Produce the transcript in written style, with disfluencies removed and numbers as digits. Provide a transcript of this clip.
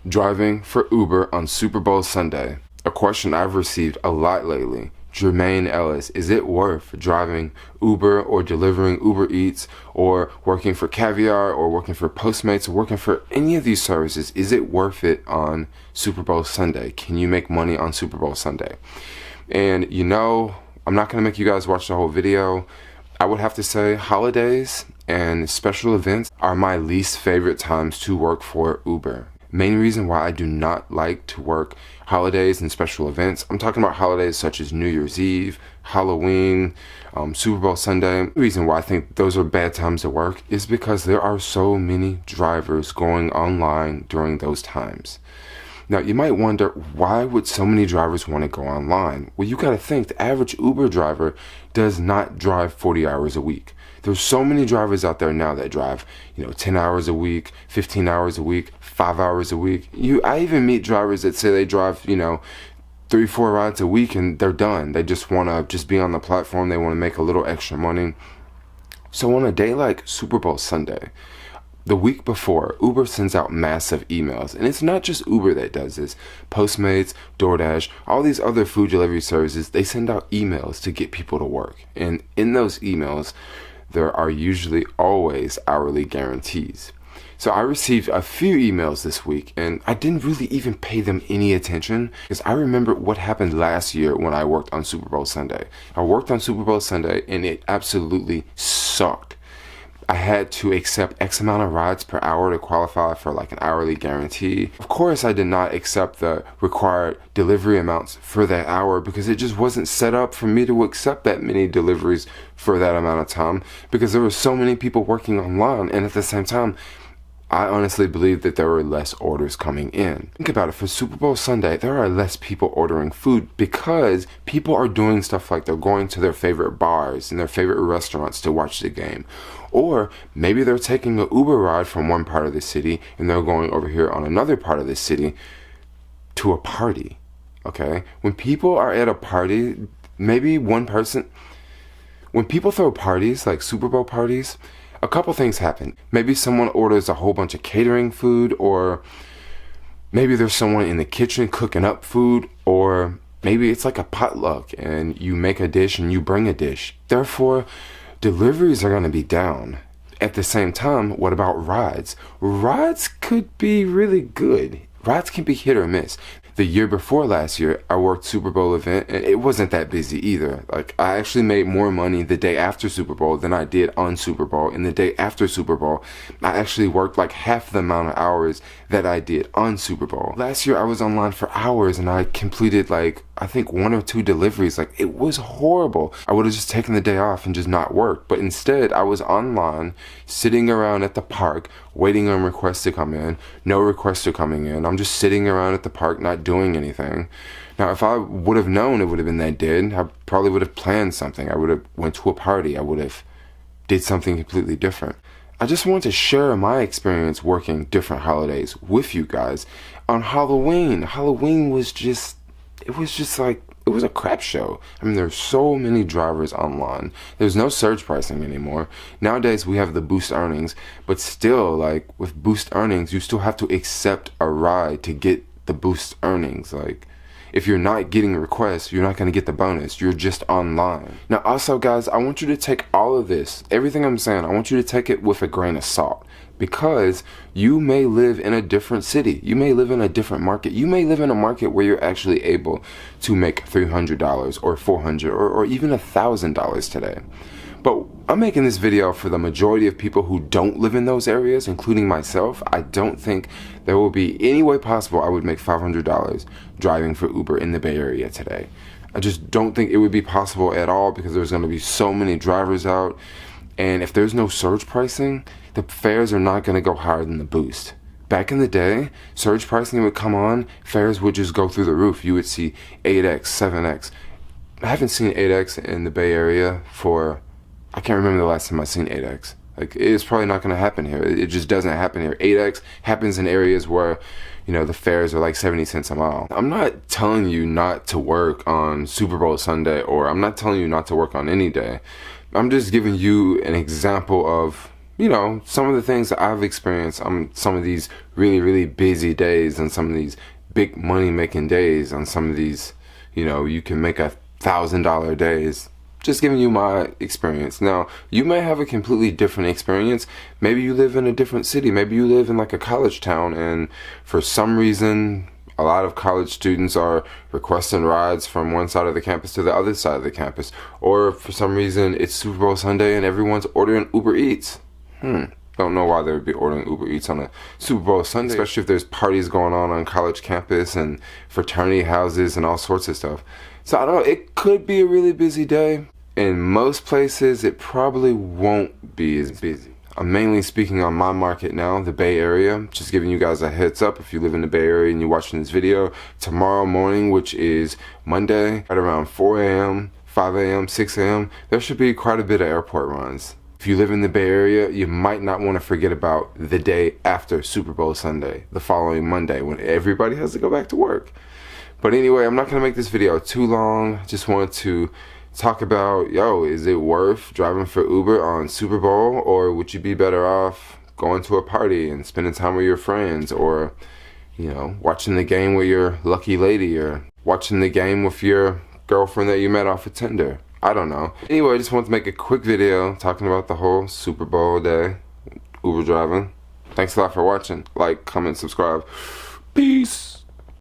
Driving for Uber on Super Bowl Sunday. A question I've received a lot lately. Jermaine Ellis, is it worth driving Uber or delivering Uber Eats or working for Caviar or working for Postmates or working for any of these services? Is it worth it on Super Bowl Sunday? Can you make money on Super Bowl Sunday? And I'm not going to make you guys watch the whole video. I would have to say holidays and special events are my least favorite times to work for Uber. Main reason why I do not like to work holidays and special events. I'm talking about holidays such as New Year's Eve, Halloween, Super Bowl Sunday. The reason why I think those are bad times to work is because there are so many drivers going online during those times. Now, you might wonder, why would so many drivers want to go online? Well, you got to think the average Uber driver does not drive 40 hours a week. There's so many drivers out there now that drive, 10 hours a week, 15 hours a week, 5 hours a week. I even meet drivers that say they drive, 3-4 rides a week and they're done. They just want to be on the platform. They want to make a little extra money. So on a day like Super Bowl Sunday, the week before, Uber sends out massive emails. And it's not just Uber that does this. Postmates, DoorDash, all these other food delivery services, they send out emails to get people to work. And in those emails, there are usually always hourly guarantees. So I received a few emails this week and I didn't really even pay them any attention because I remember what happened last year when I worked on Super Bowl Sunday. I worked on Super Bowl Sunday and it absolutely sucked. I had to accept X amount of rides per hour to qualify for like an hourly guarantee. Of course, I did not accept the required delivery amounts for that hour because it just wasn't set up for me to accept that many deliveries for that amount of time because there were so many people working online, and at the same time, I honestly believe that there were less orders coming in. Think about it, for Super Bowl Sunday, there are less people ordering food because people are doing stuff like they're going to their favorite bars and their favorite restaurants to watch the game. Or maybe they're taking an Uber ride from one part of the city and they're going over here on another part of the city to a party, okay? When people are at a party, when people throw parties, like Super Bowl parties, a couple things happen. Maybe someone orders a whole bunch of catering food, or maybe there's someone in the kitchen cooking up food, or maybe it's like a potluck and you make a dish and you bring a dish. Therefore, deliveries are going to be down. At the same time, what about rides? Rides could be really good. Rides can be hit or miss. The year before last year, I worked Super Bowl event and it wasn't that busy either. Like, I actually made more money the day after Super Bowl than I did on Super Bowl. And the day after Super Bowl, I actually worked like half the amount of hours that I did on Super Bowl. Last year, I was online for hours and I completed I think 1 or 2 deliveries. Like, it was horrible. I would have just taken the day off and just not worked. But instead, I was online, sitting around at the park, waiting on requests to come in. No requests are coming in. I'm just sitting around at the park, not doing anything. Now, if I would have known it would have been that dead, I probably would have planned something. I would have went to a party. I would have did something completely different. I just want to share my experience working different holidays with you guys. On Halloween, it was a crap show. I mean, there's so many drivers online. There's no surge pricing anymore. Nowadays, we have the boost earnings, but still, with boost earnings, you still have to accept a ride to get the boost earnings. If you're not getting requests, you're not going to get the bonus. You're just online. Now, also, guys, I want you to take all of this, everything I'm saying, I want you to take it with a grain of salt. Because you may live in a different city. You may live in a different market. You may live in a market where you're actually able to make $300 or $400 or even $1,000 today. But I'm making this video for the majority of people who don't live in those areas, including myself. I don't think there will be any way possible I would make $500 driving for Uber in the Bay Area today. I just don't think it would be possible at all because there's going to be so many drivers out. And if there's no surge pricing, the fares are not going to go higher than the boost. Back in the day, surge pricing would come on, fares would just go through the roof. You would see 8x, 7x. I haven't seen 8x in the Bay Area I can't remember the last time I've seen 8x. It's probably not going to happen here. It just doesn't happen here. 8x happens in areas where, the fares are like 70 cents a mile. I'm not telling you not to work on Super Bowl Sunday, or I'm not telling you not to work on any day. I'm just giving you an example of, you know, some of the things that I've experienced on some of these really, really busy days and some of these big money making days on some of these, you know, you can make $1,000 days. Just giving you my experience. Now, you may have a completely different experience. Maybe you live in a different city. Maybe you live in like a college town, and for some reason, a lot of college students are requesting rides from one side of the campus to the other side of the campus. Or for some reason, it's Super Bowl Sunday and everyone's ordering Uber Eats. Don't know why they would be ordering Uber Eats on a Super Bowl Sunday, especially if there's parties going on college campus and fraternity houses and all sorts of stuff. So I don't know, it could be a really busy day. In most places, it probably won't be as busy. I'm mainly speaking on my market now, the Bay Area. Just giving you guys a heads up if you live in the Bay Area and you're watching this video. Tomorrow morning, which is Monday, at around 4 a.m., 5 a.m., 6 a.m., there should be quite a bit of airport runs. If you live in the Bay Area, you might not want to forget about the day after Super Bowl Sunday, the following Monday, when everybody has to go back to work. But anyway, I'm not going to make this video too long. Just wanted to talk about, is it worth driving for Uber on Super Bowl, or would you be better off going to a party and spending time with your friends, or, you know, watching the game with your lucky lady, or watching the game with your girlfriend that you met off of Tinder? I don't know. Anyway, I just wanted to make a quick video talking about the whole Super Bowl day, Uber driving. Thanks a lot for watching. Like, comment, subscribe. Peace.